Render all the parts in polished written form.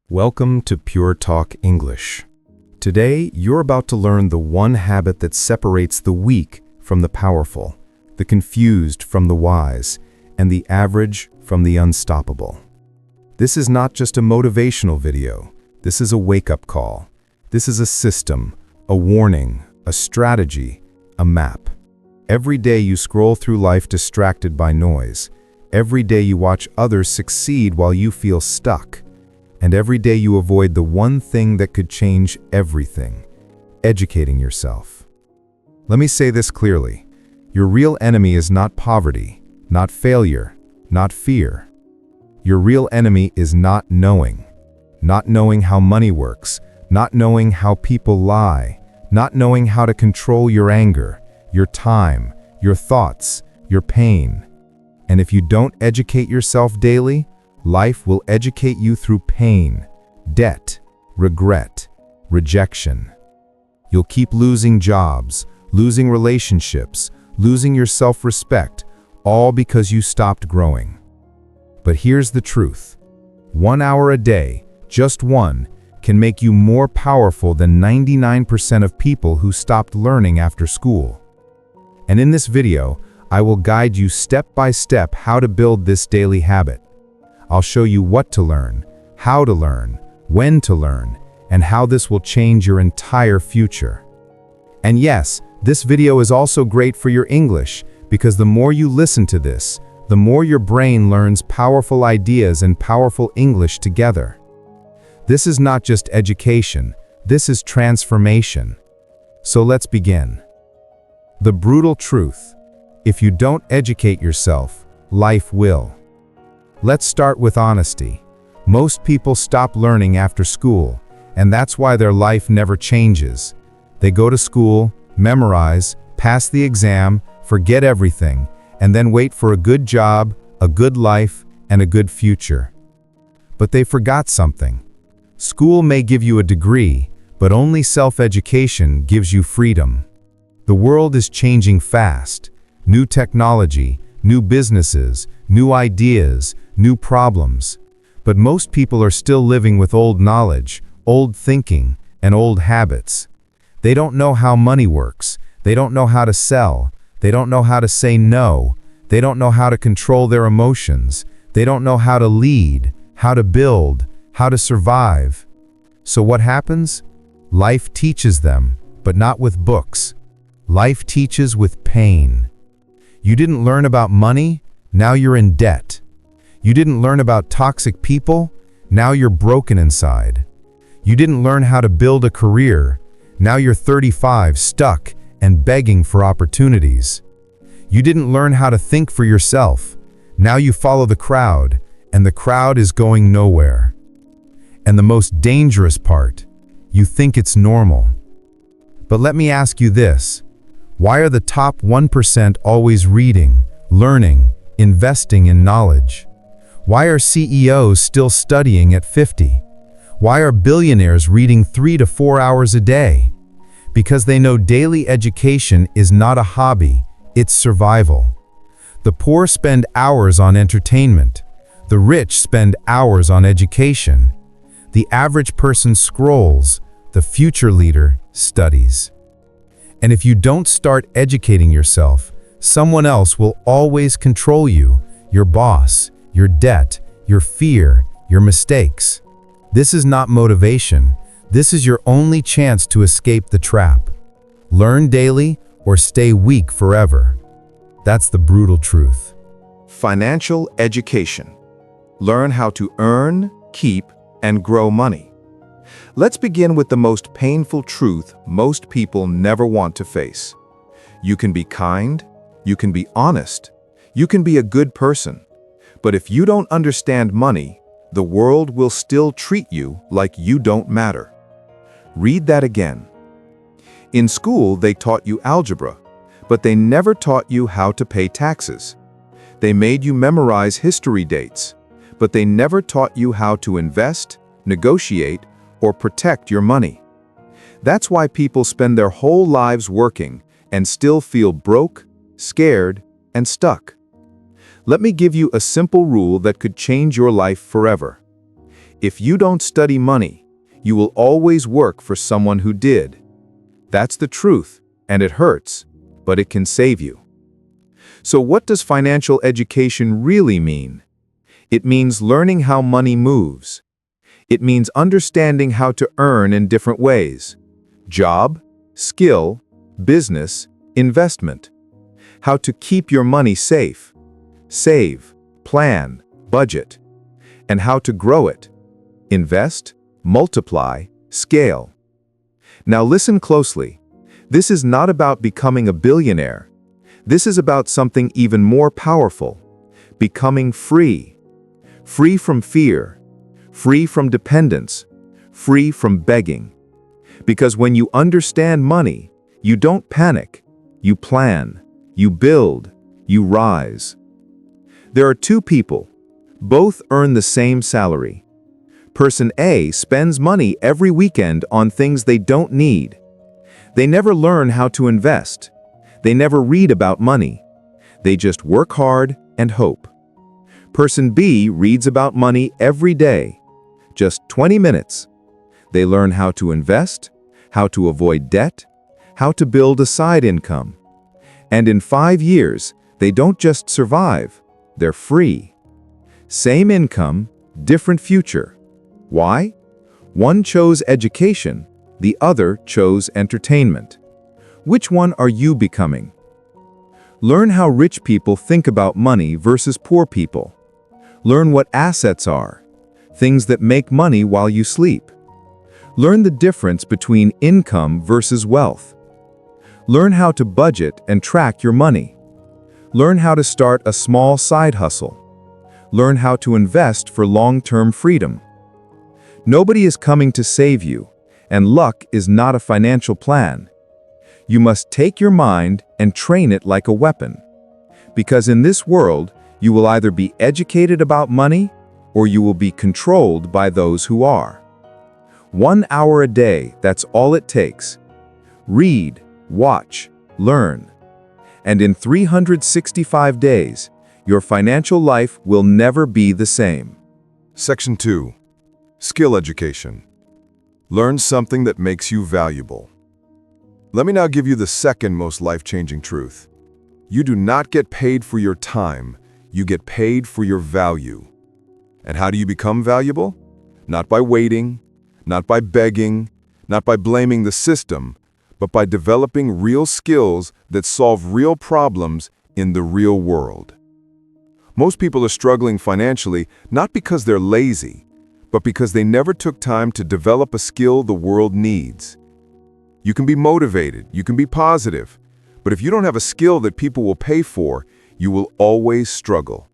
Welcome to Pure Talk English. Today, you're about to learn the one habit that separates the weak from the powerful, the confused from the wise, and the average from the unstoppable. This is not just a motivational video. This is a wake-up call. This is a system, a warning, a strategy, a map. Every day you scroll through life distracted by noise. Every day you watch others succeed while you feel stuck. And every day you avoid the one thing that could change everything: educating yourself. Let me say this clearly. Your real enemy is not poverty, not failure, not fear. Your real enemy is not knowing how money works, not knowing how people lie, not knowing how to control your anger, your time, your thoughts, your pain. And if you don't educate yourself daily, life will educate you through pain, debt, regret, rejection. You'll keep losing jobs, losing relationships, losing your self-respect, all because you stopped growing. But here's the truth. 1 hour a day, just one, can make you more powerful than 99% of people who stopped learning after school. And in this video, I will guide you step by step how to build this daily habit. I'll show you what to learn, how to learn, when to learn, and how this will change your entire future. And yes, this video is also great for your English, because the more you listen to this, the more your brain learns powerful ideas and powerful English together. This is not just education, this is transformation. So let's begin. The brutal truth: if you don't educate yourself, life will. Let's start with honesty. Most people stop learning after school, and that's why their life never changes. They go to school, memorize, pass the exam, forget everything, and then wait for a good job, a good life, and a good future. But they forgot something. School may give you a degree, but only self-education gives you freedom. The world is changing fast. New technology, new businesses, new ideas, new problems. But most people are still living with old knowledge, old thinking, and old habits. They don't know how money works. They don't know how to sell. They don't know how to say no. They don't know how to control their emotions. They don't know how to lead, how to build, how to survive. So what happens? Life teaches them, but not with books. Life teaches with pain. You didn't learn about money? Now you're in debt. You didn't learn about toxic people? Now you're broken inside. You didn't learn how to build a career? Now you're 35, stuck, and begging for opportunities. You didn't learn how to think for yourself? Now you follow the crowd, and the crowd is going nowhere. And the most dangerous part, you think it's normal. But let me ask you this. Why are the top 1% always reading, learning, investing in knowledge? Why are CEOs still studying at 50? Why are billionaires reading 3 to 4 hours a day? Because they know daily education is not a hobby, it's survival. The poor spend hours on entertainment. The rich spend hours on education. The average person scrolls. The future leader studies. And if you don't start educating yourself, someone else will always control you, your boss, your debt, your fear, your mistakes. This is not motivation. This is your only chance to escape the trap. Learn daily or stay weak forever. That's the brutal truth. Financial education. Learn how to earn, keep, and grow money. Let's begin with the most painful truth most people never want to face. You can be kind, you can be honest, you can be a good person. But if you don't understand money, the world will still treat you like you don't matter. Read that again. In school, they taught you algebra, but they never taught you how to pay taxes. They made you memorize history dates, but they never taught you how to invest, negotiate, or protect your money. That's why people spend their whole lives working and still feel broke, scared, and stuck. Let me give you a simple rule that could change your life forever. If you don't study money, you will always work for someone who did. That's the truth, and it hurts, but it can save you. So what does financial education really mean? It means learning how money moves. It means understanding how to earn in different ways: job, skill, business, investment. How to keep your money safe, save, plan, budget, and how to grow it, invest, multiply, scale. Now listen closely. This is not about becoming a billionaire. This is about something even more powerful: becoming free. Free from fear, free from dependence, free from begging. Because when you understand money, you don't panic, you plan, you build, you rise. There are two people. Both earn the same salary. Person A spends money every weekend on things they don't need. They never learn how to invest. They never read about money. They just work hard and hope. Person B reads about money every day, just 20 minutes. They learn how to invest, how to avoid debt, how to build a side income. And in 5 years, they don't just survive, they're free. Same income, different future. Why? One chose education, the other chose entertainment. Which one are you becoming? Learn how rich people think about money versus poor people. Learn what assets are, things that make money while you sleep. Learn the difference between income versus wealth. Learn how to budget and track your money. Learn how to start a small side hustle. Learn how to invest for long-term freedom. Nobody is coming to save you, and luck is not a financial plan. You must take your mind and train it like a weapon. Because in this world, you will either be educated about money, or you will be controlled by those who are. 1 hour a day, that's all it takes. Read, watch, learn. And in 365 days, your financial life will never be the same. Section 2. Skill education. Learn something that makes you valuable. Let me now give you the second most life-changing truth. You do not get paid for your time, you get paid for your value. And how do you become valuable? Not by waiting, not by begging, not by blaming the system, but by developing real skills that solve real problems in the real world. Most people are struggling financially not because they're lazy, but because they never took time to develop a skill the world needs. You can be motivated, you can be positive, but if you don't have a skill that people will pay for, you will always struggle.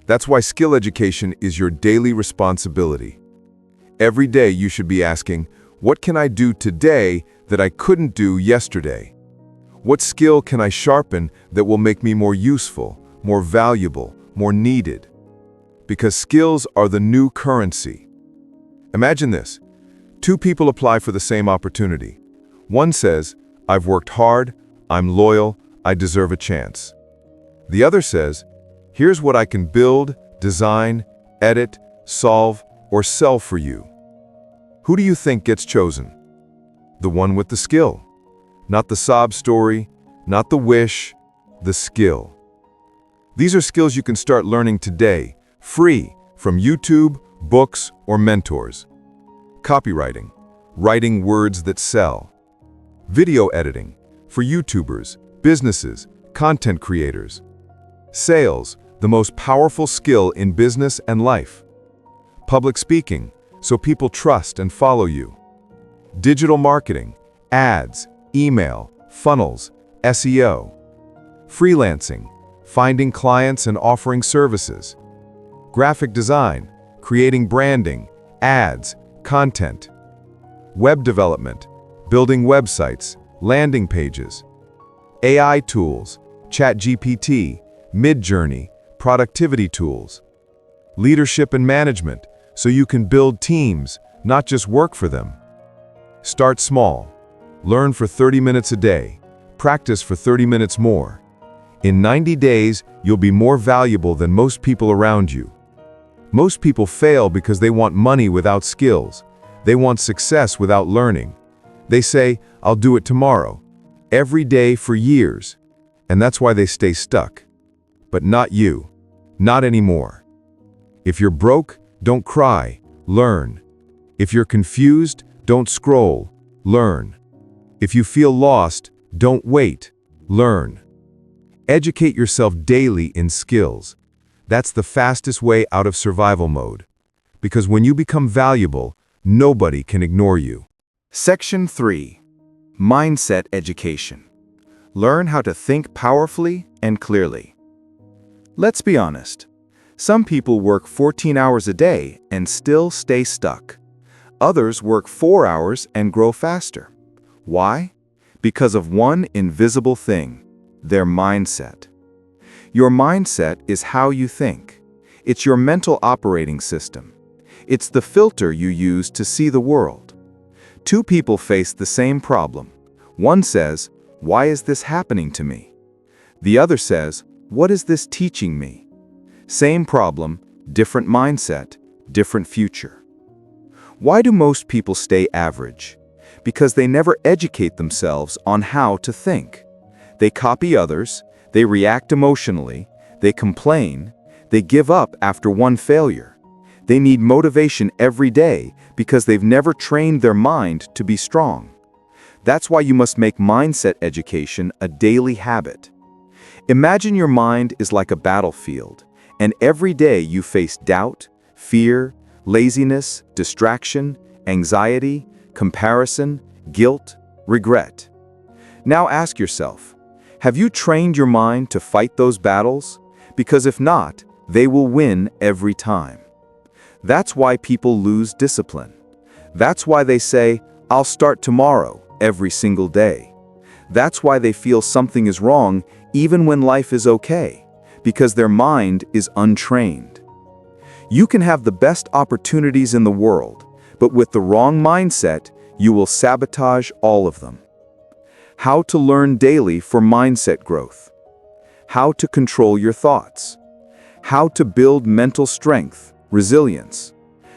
That's why skill education is your daily responsibility. Every day you should be asking, what can I do today that I couldn't do yesterday? What skill can I sharpen that will make me more useful, more valuable, more needed? Because skills are the new currency. Imagine this. 2 people apply for the same opportunity. One says, I've worked hard, I'm loyal, I deserve a chance. The other says, here's what I can build, design, edit, solve, or sell for you. Who do you think gets chosen? The one with the skill. Not the sob story, not the wish, the skill. These are skills you can start learning today, free, from YouTube, books, or mentors. Copywriting, writing words that sell. Video editing, for YouTubers, businesses, content creators. Sales, the most powerful skill in business and life. Public speaking, so people trust and follow you. Digital marketing, ads, email, funnels, SEO. Freelancing, finding clients and offering services. Graphic design, creating branding, ads, content. Web development, building websites, landing pages. AI tools, ChatGPT, Midjourney, productivity tools. Leadership and management, so you can build teams, not just work for them. Start small. Learn for 30 minutes a day. Practice for 30 minutes more. In 90 days, you'll be more valuable than most people around you. Most people fail because they want money without skills. They want success without learning. They say, "I'll do it tomorrow," every day for years. And that's why they stay stuck. But not you. Not anymore. If you're broke, don't cry. Learn. If you're confused, don't scroll. Learn. If you feel lost, don't wait. Learn. Educate yourself daily in skills. That's the fastest way out of survival mode. Because when you become valuable, nobody can ignore you. Section 3. Mindset Education. Learn how to think powerfully and clearly. Let's be honest. Some people work 14 hours a day and still stay stuck. Others work 4 hours and grow faster. Why? Because of one invisible thing: their mindset. Your mindset is how you think. It's your mental operating system. It's the filter you use to see the world. Two people face the same problem. One says, "Why is this happening to me?" The other says, "What is this teaching me?" Same problem, different mindset, different future. Why do most people stay average? Because they never educate themselves on how to think. They copy others, they react emotionally, they complain, they give up after one failure. They need motivation every day because they've never trained their mind to be strong. That's why you must make mindset education a daily habit. Imagine your mind is like a battlefield, and every day you face doubt, fear, laziness, distraction, anxiety, comparison, guilt, regret. Now ask yourself, have you trained your mind to fight those battles? Because if not, they will win every time. That's why people lose discipline. That's why they say, "I'll start tomorrow," every single day. That's why they feel something is wrong even when life is okay, because their mind is untrained. You can have the best opportunities in the world, but with the wrong mindset, you will sabotage all of them. How to learn daily for mindset growth. How to control your thoughts. How to build mental strength, resilience.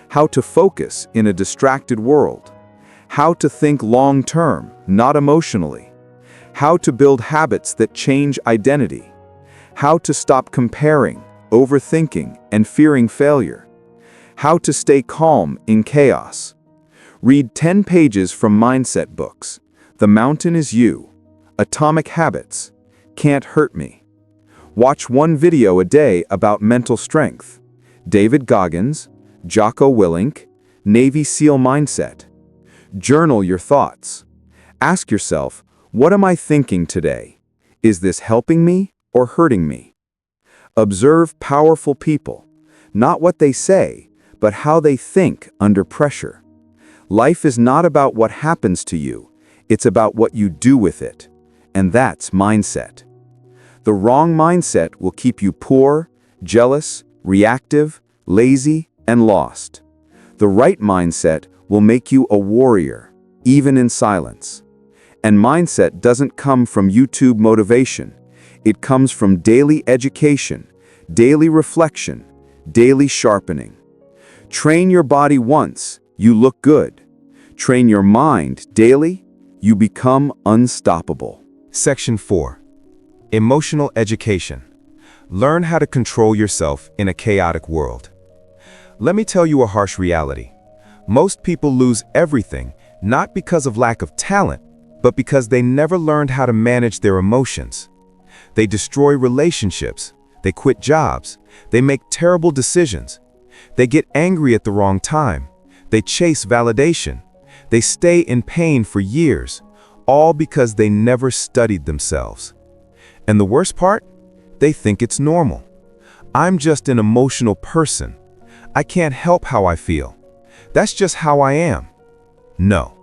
How to focus in a distracted world. How to think long-term, not emotionally. How to build habits that change identity. How to stop comparing, overthinking, and fearing failure. How to stay calm in chaos. Read 10 pages from mindset books. The Mountain is You, Atomic Habits, Can't Hurt Me. Watch one video a day about mental strength. David Goggins, Jocko Willink, Navy SEAL Mindset. Journal your thoughts. Ask yourself, what am I thinking today? Is this helping me or hurting me? Observe powerful people, not what they say, but how they think under pressure. Life is not about what happens to you. It's about what you do with it, and that's mindset. The wrong mindset will keep you poor, jealous, reactive, lazy, and lost. The right mindset will make you a warrior, even in silence. And mindset doesn't come from YouTube motivation. It comes from daily education, daily reflection, daily sharpening. Train your body once, you look good. Train your mind daily, you become unstoppable. Section 4. Emotional Education. Learn how to control yourself in a chaotic world. Let me tell you a harsh reality. Most people lose everything, not because of lack of talent, but because they never learned how to manage their emotions. They destroy relationships, they quit jobs, they make terrible decisions. They get angry at the wrong time, they chase validation. They stay in pain for years, all because they never studied themselves. And the worst part? They think it's normal. I'm just an emotional person. I can't help how I feel. That's just how I am. No,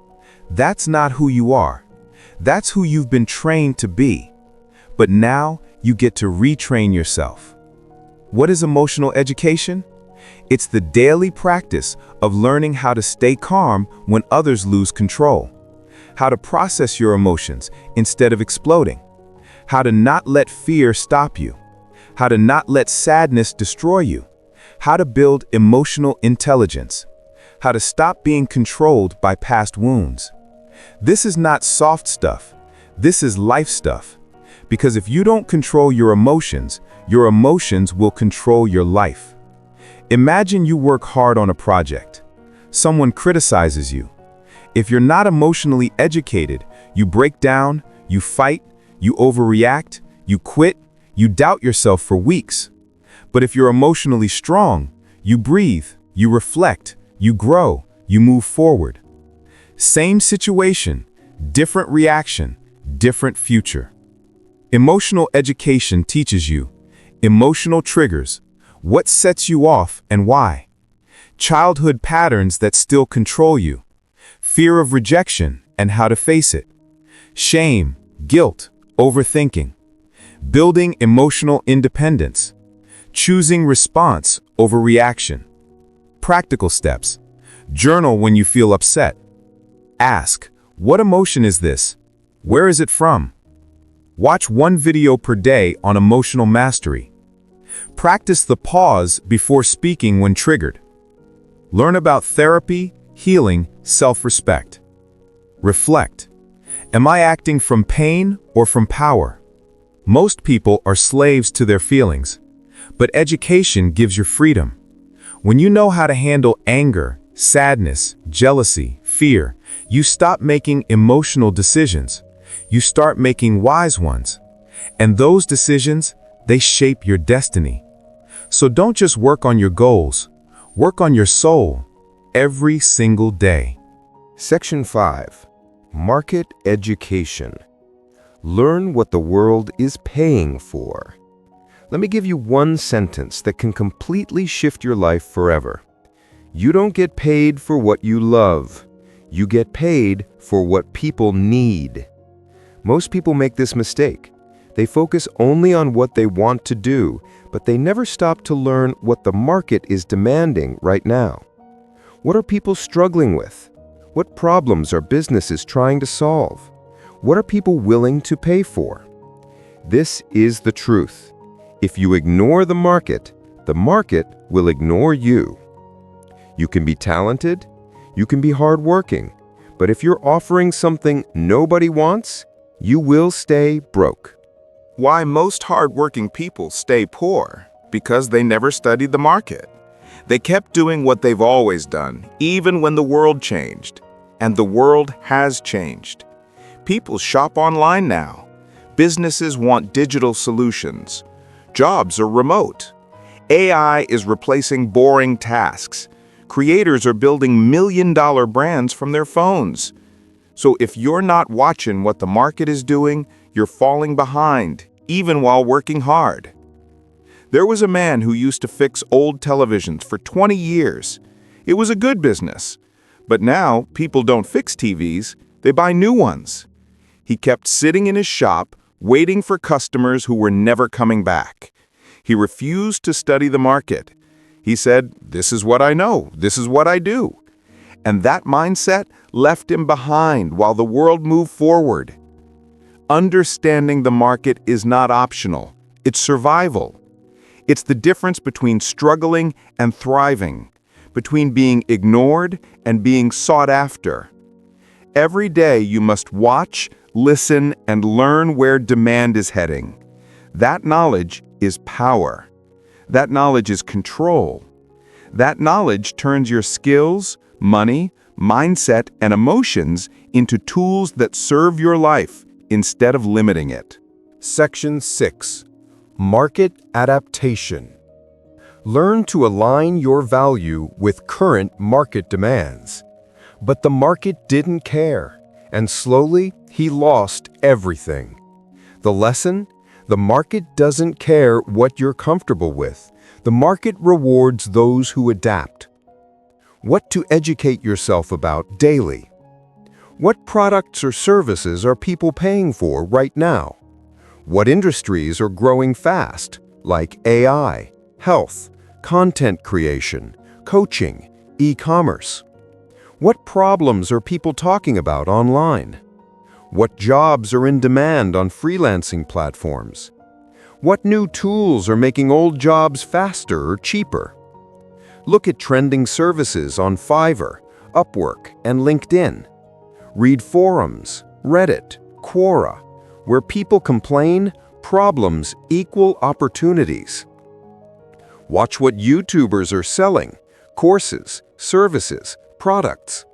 that's not who you are. That's who you've been trained to be. But now you get to retrain yourself. What is emotional education? It's the daily practice of learning how to stay calm when others lose control, how to process your emotions instead of exploding, how to not let fear stop you, how to not let sadness destroy you, how to build emotional intelligence, how to stop being controlled by past wounds. This is not soft stuff. This is life stuff. Because if you don't control your emotions will control your life. Imagine you work hard on a project. Someone criticizes you. If you're not emotionally educated, you break down, you fight, you overreact, you quit, you doubt yourself for weeks. But if you're emotionally strong, you breathe, you reflect, you grow, you move forward. Same situation, different reaction, different future. Emotional education teaches you emotional triggers, what sets you off and why. Childhood patterns that still control you. Fear of rejection and how to face it. Shame, guilt, overthinking. Building emotional independence. Choosing response over reaction. Practical steps. Journal when you feel upset. Ask, what emotion is this? Where is it from? Watch one video per day on emotional mastery. Practice the pause before speaking when triggered. Learn about therapy, healing, self-respect. Reflect. Am I acting from pain or from power? Most people are slaves to their feelings, but education gives you freedom. When you know how to handle anger, sadness, jealousy, fear, you stop making emotional decisions. You start making wise ones. And those decisions, they shape your destiny. So don't just work on your goals, work on your soul every single day. Section 5. Market Education. Learn what the world is paying for. Let me give you one sentence that can completely shift your life forever. You don't get paid for what you love. You get paid for what people need. Most people make this mistake. They focus only on what they want to do, but they never stop to learn what the market is demanding right now. What are people struggling with? What problems are businesses trying to solve? What are people willing to pay for? This is the truth. If you ignore the market will ignore you. You can be talented, you can be hardworking, but if you're offering something nobody wants, you will stay broke. Why most hardworking people stay poor? Because they never studied the market. They kept doing what they've always done, even when the world changed. And the world has changed. People shop online now. Businesses want digital solutions. Jobs are remote. AI is replacing boring tasks. Creators are building million-dollar brands from their phones. So if you're not watching what the market is doing, you're falling behind, even while working hard. There was a man who used to fix old televisions for 20 years. It was a good business. But now, people don't fix TVs, they buy new ones. He kept sitting in his shop, waiting for customers who were never coming back. He refused to study the market. He said, "This is what I know, this is what I do." And that mindset left him behind while the world moved forward. Understanding the market is not optional, it's survival. It's the difference between struggling and thriving, between being ignored and being sought after. Every day you must watch, listen, and learn where demand is heading. That knowledge is power. That knowledge is control. That knowledge turns your skills, money, mindset, and emotions into tools that serve your life instead of limiting it. Section 6. Market Adaptation. Learn to align your value with current market demands. But the market didn't care, and slowly he lost everything. The lesson? The market doesn't care what you're comfortable with. The market rewards those who adapt. What to educate yourself about daily. What products or services are people paying for right now? What industries are growing fast, like AI, health, content creation, coaching, e-commerce? What problems are people talking about online? What jobs are in demand on freelancing platforms? What new tools are making old jobs faster or cheaper? Look at trending services on Fiverr, Upwork, and LinkedIn. Read forums, Reddit, Quora, where people complain, problems equal opportunities. Watch what YouTubers are selling, courses, services, products.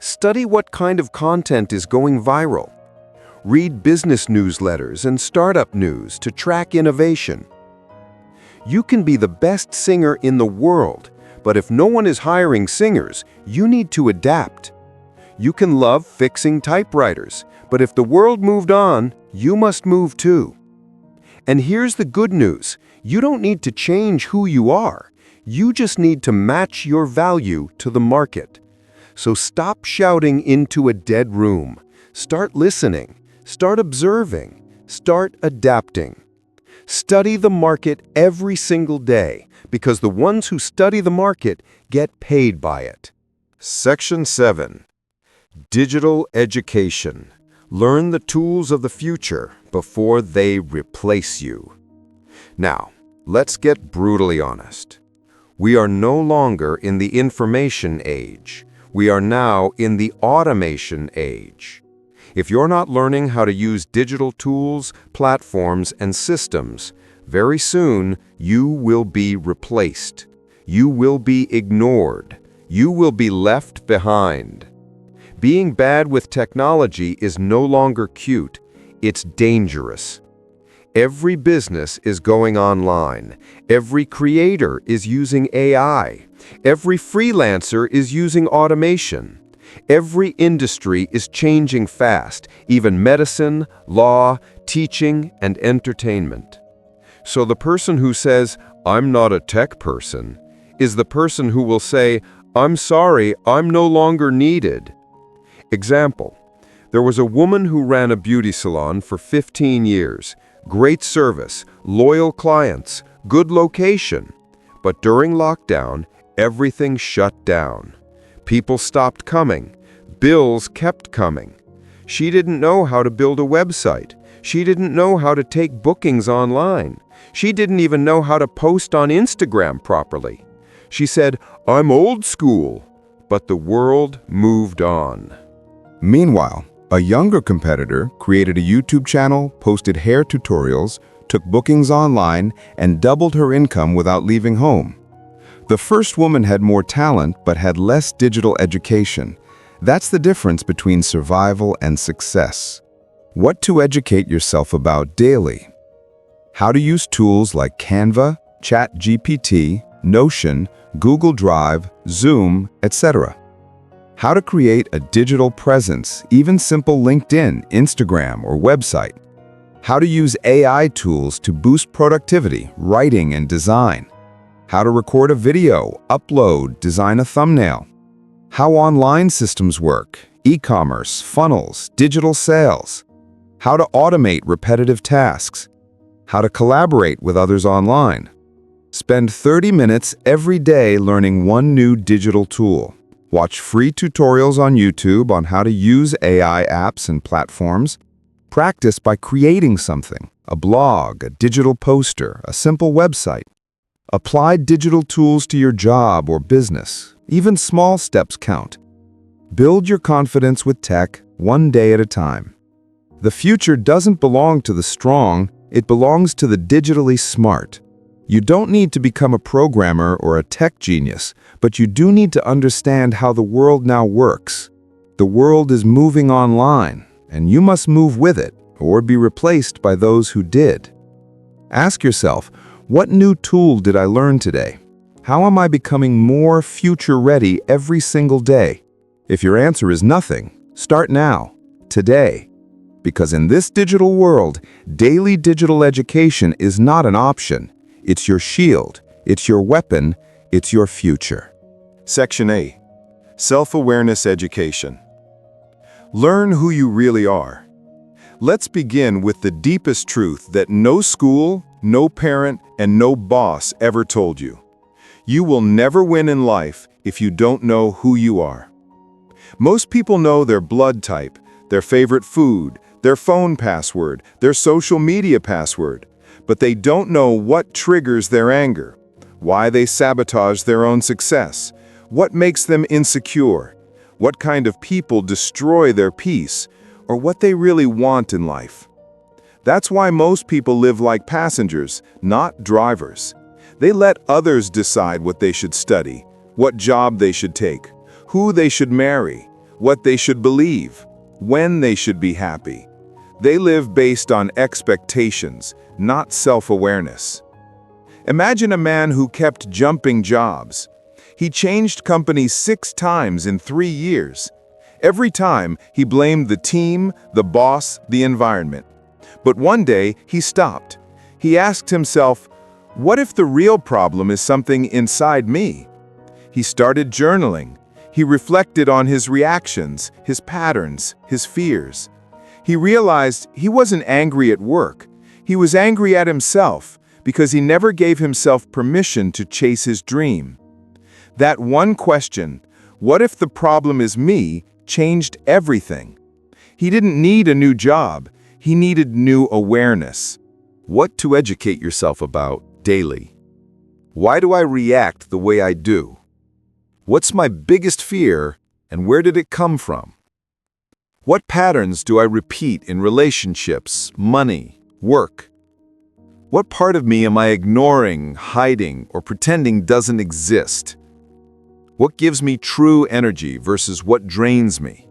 Study what kind of content is going viral. Read business newsletters and startup news to track innovation. You can be the best singer in the world, but if no one is hiring singers, you need to adapt. You can love fixing typewriters, but if the world moved on, you must move too. And here's the good news. You don't need to change who you are. You just need to match your value to the market. So stop shouting into a dead room. Start listening. Start observing. Start adapting. Study the market every single day, because the ones who study the market get paid by it. Section 7. Digital education. Learn the tools of the future before they replace you. Now, let's get brutally honest. We are no longer in the information age. We are now in the automation age. If you're not learning how to use digital tools, platforms, and systems, very soon you will be replaced. You will be ignored. You will be left behind. Being bad with technology is no longer cute. It's dangerous. Every business is going online. Every creator is using AI. Every freelancer is using automation. Every industry is changing fast, even medicine, law, teaching, and entertainment. So the person who says, "I'm not a tech person," is the person who will say, "I'm sorry, I'm no longer needed." Example: there was a woman who ran a beauty salon for 15 years. Great service, loyal clients, good location. But during lockdown, everything shut down. People stopped coming. Bills kept coming. She didn't know how to build a website. She didn't know how to take bookings online. She didn't even know how to post on Instagram properly. She said, "I'm old school." But the world moved on. Meanwhile, a younger competitor created a YouTube channel, posted hair tutorials, took bookings online, and doubled her income without leaving home. The first woman had more talent but had less digital education. That's the difference between survival and success. What to educate yourself about daily. How to use tools like Canva, ChatGPT, Notion, Google Drive, Zoom, etc. How to create a digital presence, even simple LinkedIn, Instagram, or website. How to use AI tools to boost productivity, writing, and design. How to record a video, upload, design a thumbnail. How online systems work, e-commerce, funnels, digital sales. How to automate repetitive tasks. How to collaborate with others online. Spend 30 minutes every day learning one new digital tool. Watch free tutorials on YouTube on how to use AI apps and platforms. Practice by creating something, a blog, a digital poster, a simple website. Apply digital tools to your job or business. Even small steps count. Build your confidence with tech one day at a time. The future doesn't belong to the strong, it belongs to the digitally smart. You don't need to become a programmer or a tech genius, but you do need to understand how the world now works. The world is moving online, and you must move with it or be replaced by those who did. Ask yourself, what new tool did I learn today? How am I becoming more future-ready every single day? If your answer is nothing, start now, today. Because in this digital world, daily digital education is not an option. It's your shield, it's your weapon, it's your future. Section 8. Self-awareness education. Learn who you really are. Let's begin with the deepest truth that no school, no parent, and no boss ever told you. You will never win in life if you don't know who you are. Most people know their blood type, their favorite food, their phone password, their social media password, but they don't know what triggers their anger, why they sabotage their own success, what makes them insecure, what kind of people destroy their peace, or what they really want in life. That's why most people live like passengers, not drivers. They let others decide what they should study, what job they should take, who they should marry, what they should believe, when they should be happy. They live based on expectations, not self-awareness. Imagine a man who kept jumping jobs. He changed companies 6 times in 3 years. Every time, he blamed the team, the boss, the environment. But one day, he stopped. He asked himself, what if the real problem is something inside me? He started journaling. He reflected on his reactions, his patterns, his fears. He realized he wasn't angry at work. He was angry at himself because he never gave himself permission to chase his dream. That one question, what if the problem is me, changed everything. He didn't need a new job. He needed new awareness. What to educate yourself about daily? Why do I react the way I do? What's my biggest fear, and where did it come from? What patterns do I repeat in relationships, money, work? What part of me am I ignoring, hiding, or pretending doesn't exist? What gives me true energy versus what drains me?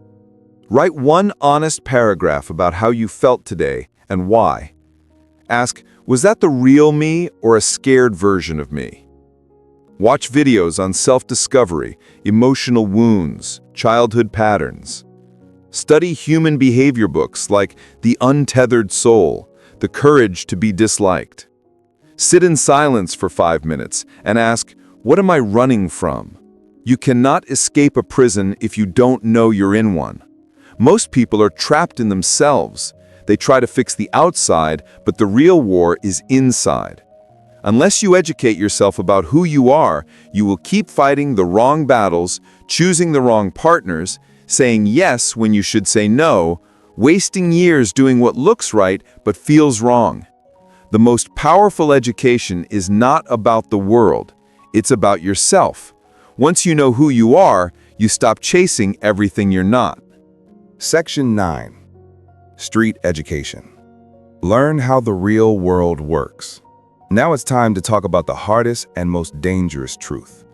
Write one honest paragraph about how you felt today and why. Ask, was that the real me or a scared version of me? Watch videos on self-discovery, emotional wounds, childhood patterns. Study human behavior books like The Untethered Soul, The Courage to be Disliked. Sit in silence for 5 minutes and ask, what am I running from? You cannot escape a prison if you don't know you're in one. Most people are trapped in themselves. They try to fix the outside, but the real war is inside. Unless you educate yourself about who you are, you will keep fighting the wrong battles, choosing the wrong partners, saying yes when you should say no, wasting years doing what looks right but feels wrong. The most powerful education is not about the world. It's about yourself. Once you know who you are, you stop chasing everything you're not. Section 9. Street Education. Learn how the real world works. Now it's time to talk about the hardest and most dangerous truth.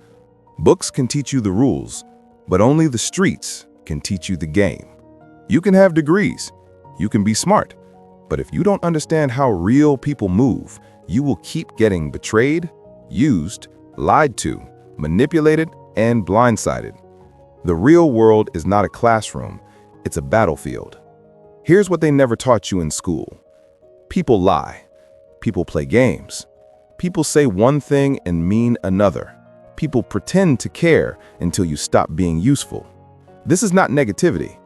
Books can teach you the rules, but only the streets can teach you the game. You can have degrees, you can be smart, but if you don't understand how real people move, you will keep getting betrayed, used, lied to, manipulated, and blindsided. The real world is not a classroom, it's a battlefield. Here's what they never taught you in school. People lie. People play games. People say one thing and mean another. People pretend to care until you stop being useful. This is not negativity.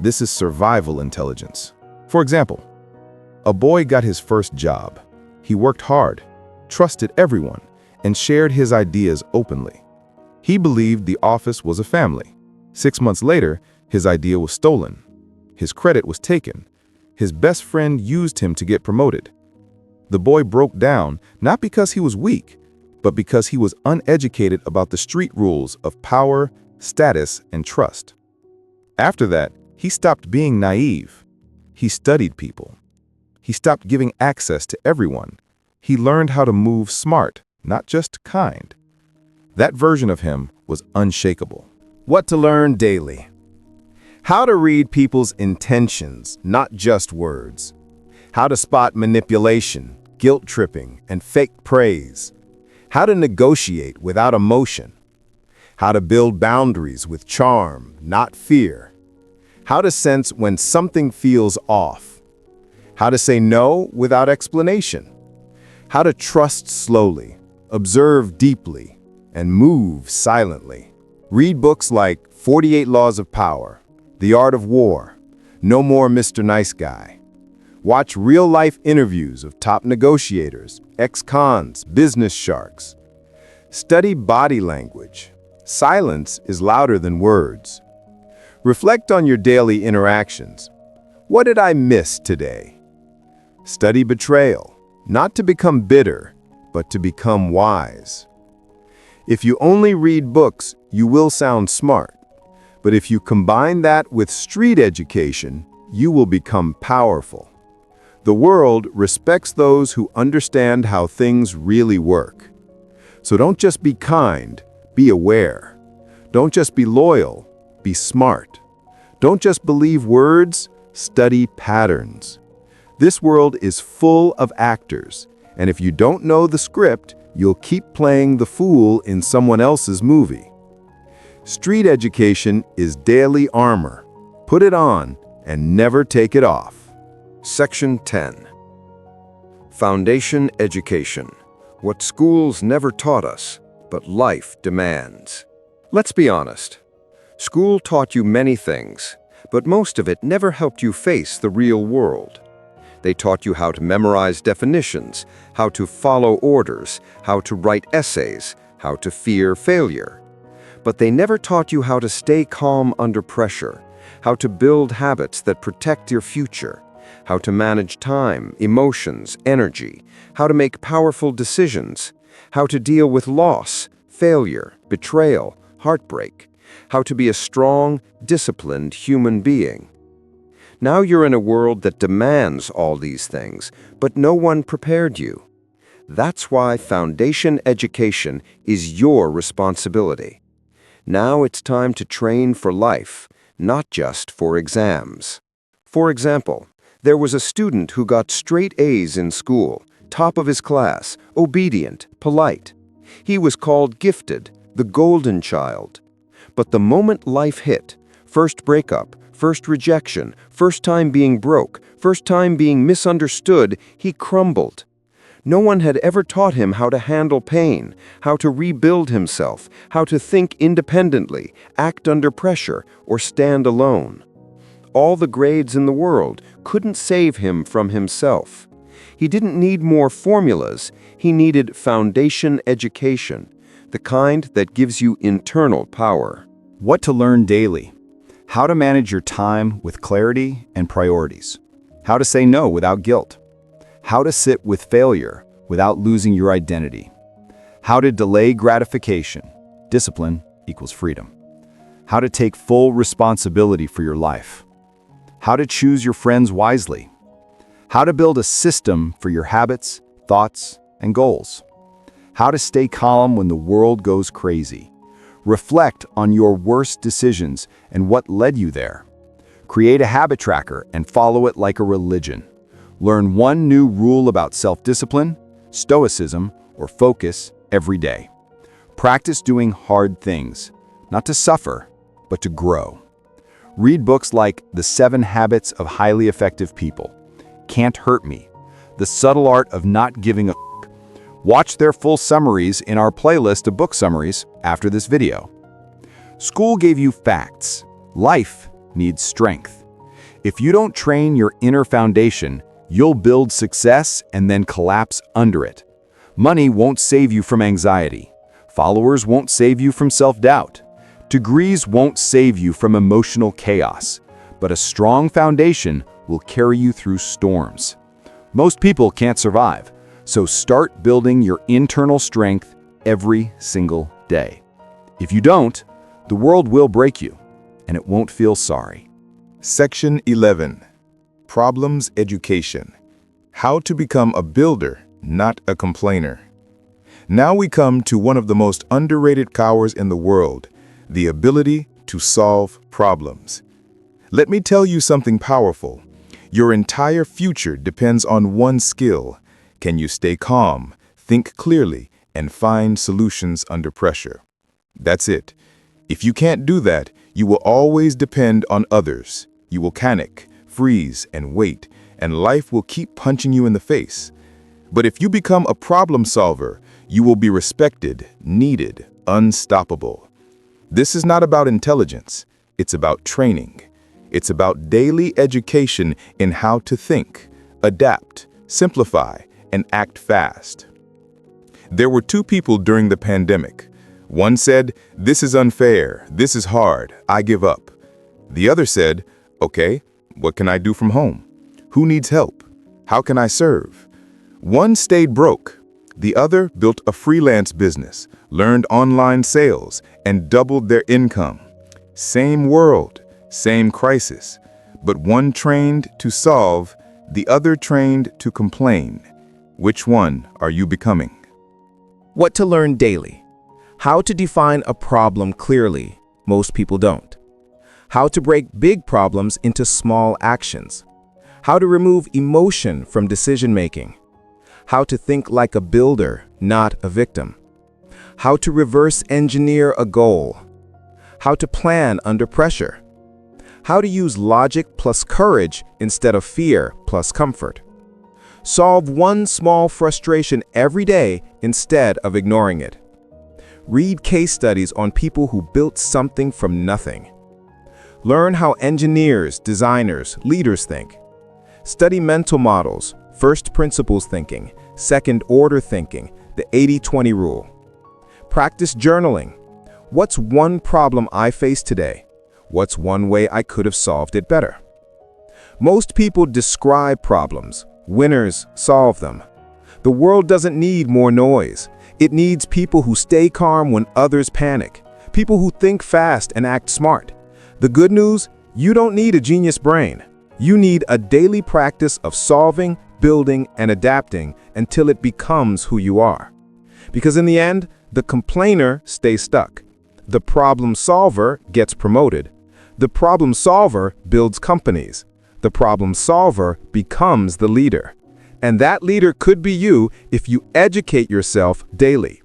This is survival intelligence. For example, a boy got his first job. He worked hard, trusted everyone, and shared his ideas openly. He believed the office was a family. 6 months later, his idea was stolen. His credit was taken. His best friend used him to get promoted. The boy broke down not because he was weak, but because he was uneducated about the street rules of power, status, and trust. After that, he stopped being naive. He studied people. He stopped giving access to everyone. He learned how to move smart, not just kind. That version of him was unshakable. What to learn daily. How to read people's intentions, not just words. How to spot manipulation, guilt-tripping, and fake praise. How to negotiate without emotion. How to build boundaries with charm, not fear. How to sense when something feels off. How to say no without explanation. How to trust slowly, observe deeply, and move silently. Read books like 48 Laws of Power, The Art of War, No More Mr. Nice Guy. Watch real-life interviews of top negotiators, ex-cons, business sharks. Study body language. Silence is louder than words. Reflect on your daily interactions. What did I miss today? Study betrayal, not to become bitter, but to become wise. If you only read books, you will sound smart. But if you combine that with street education, you will become powerful. The world respects those who understand how things really work. So don't just be kind, be aware. Don't just be loyal, be smart. Don't just believe words, study patterns. This world is full of actors, and if you don't know the script, you'll keep playing the fool in someone else's movie. Street education is daily armor. Put it on and never take it off. Section 10. Foundation Education. What schools never taught us, but life demands. Let's be honest. School taught you many things, but most of it never helped you face the real world. They taught you how to memorize definitions, how to follow orders, how to write essays, how to fear failure. But they never taught you how to stay calm under pressure, how to build habits that protect your future, how to manage time, emotions, energy, how to make powerful decisions, how to deal with loss, failure, betrayal, heartbreak, how to be a strong, disciplined human being. Now you're in a world that demands all these things, but no one prepared you. That's why foundation education is your responsibility. Now it's time to train for life, not just for exams. For example, there was a student who got straight A's in school, top of his class, obedient, polite. He was called gifted, the golden child. But the moment life hit, first breakup, first rejection, first time being broke, first time being misunderstood, he crumbled. No one had ever taught him how to handle pain, how to rebuild himself, how to think independently, act under pressure, or stand alone. All the grades in the world couldn't save him from himself. He didn't need more formulas, he needed foundation education, the kind that gives you internal power. What to learn daily. How to manage your time with clarity and priorities. How to say no without guilt. How to sit with failure without losing your identity. How to delay gratification. Discipline equals freedom. How to take full responsibility for your life. How to choose your friends wisely. How to build a system for your habits, thoughts, and goals. How to stay calm when the world goes crazy. Reflect on your worst decisions and what led you there. Create a habit tracker and follow it like a religion. Learn one new rule about self-discipline, stoicism, or focus every day. Practice doing hard things, not to suffer, but to grow. Read books like The 7 Habits of Highly Effective People, Can't Hurt Me, The Subtle Art of Not Giving a F***. Watch their full summaries in our playlist of book summaries after this video. School gave you facts. Life needs strength. If you don't train your inner foundation, you'll build success and then collapse under it. Money won't save you from anxiety. Followers won't save you from self-doubt. Degrees won't save you from emotional chaos. But a strong foundation will carry you through storms. Most people can't survive. So start building your internal strength every single day. If you don't, the world will break you, and it won't feel sorry. Section 11. Problems Education. How to become a builder, not a complainer. Now we come to one of the most underrated powers in the world, the ability to solve problems. Let me tell you something powerful. Your entire future depends on one skill. Can you stay calm, think clearly, and find solutions under pressure? That's it. If you can't do that, you will always depend on others. You will panic, freeze, and wait, and life will keep punching you in the face. But if you become a problem solver, you will be respected, needed, unstoppable. This is not about intelligence. It's about training. It's about daily education in how to think, adapt, simplify, and act fast. There were two people during the pandemic. One said, "This is unfair, this is hard, I give up." The other said, "Okay, what can I do from home? Who needs help? How can I serve?" One stayed broke. The other built a freelance business, learned online sales, and doubled their income. Same world, same crisis, but one trained to solve, the other trained to complain. Which one are you becoming? What to learn daily. How to define a problem clearly. Most people don't. How to break big problems into small actions. How to remove emotion from decision-making. How to think like a builder, not a victim. How to reverse engineer a goal. How to plan under pressure. How to use logic plus courage instead of fear plus comfort. Solve one small frustration every day instead of ignoring it. Read case studies on people who built something from nothing. Learn how engineers, designers, leaders think. Study mental models, first principles thinking, second order thinking, the 80-20 rule. Practice journaling. What's one problem I face today? What's one way I could have solved it better? Most people describe problems. Winners solve them. The world doesn't need more noise. It needs people who stay calm when others panic. People who think fast and act smart. The good news, you don't need a genius brain. You need a daily practice of solving, building, and adapting until it becomes who you are. Because in the end, the complainer stays stuck. The problem solver gets promoted. The problem solver builds companies. The problem solver becomes the leader. And that leader could be you if you educate yourself daily.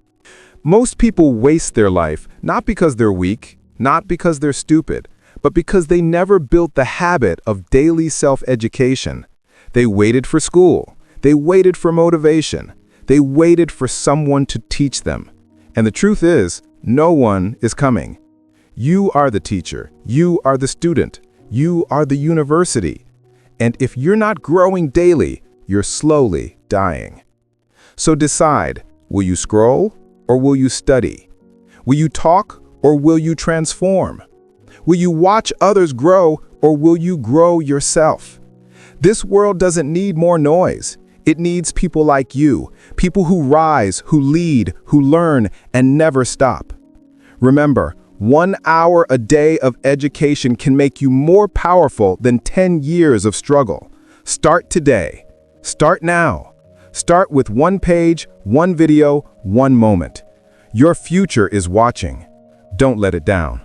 Most people waste their life not because they're weak, not because they're stupid, but because they never built the habit of daily self-education. They waited for school. They waited for motivation. They waited for someone to teach them. And the truth is, no one is coming. You are the teacher. You are the student. You are the university. And if you're not growing daily, you're slowly dying. So decide, will you scroll or will you study? Will you talk or will you transform? Will you watch others grow or will you grow yourself? This world doesn't need more noise. It needs people like you, people who rise, who lead, who learn, and never stop. Remember, 1 hour a day of education can make you more powerful than 10 years of struggle. Start today. Start now. Start with 1 page, 1 video, 1 moment. Your future is watching. Don't let it down.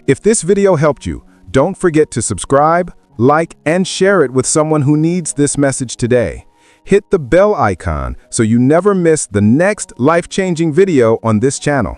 If this video helped you, don't forget to subscribe, like, and share it with someone who needs this message today. Hit the bell icon so you never miss the next life-changing video on this channel.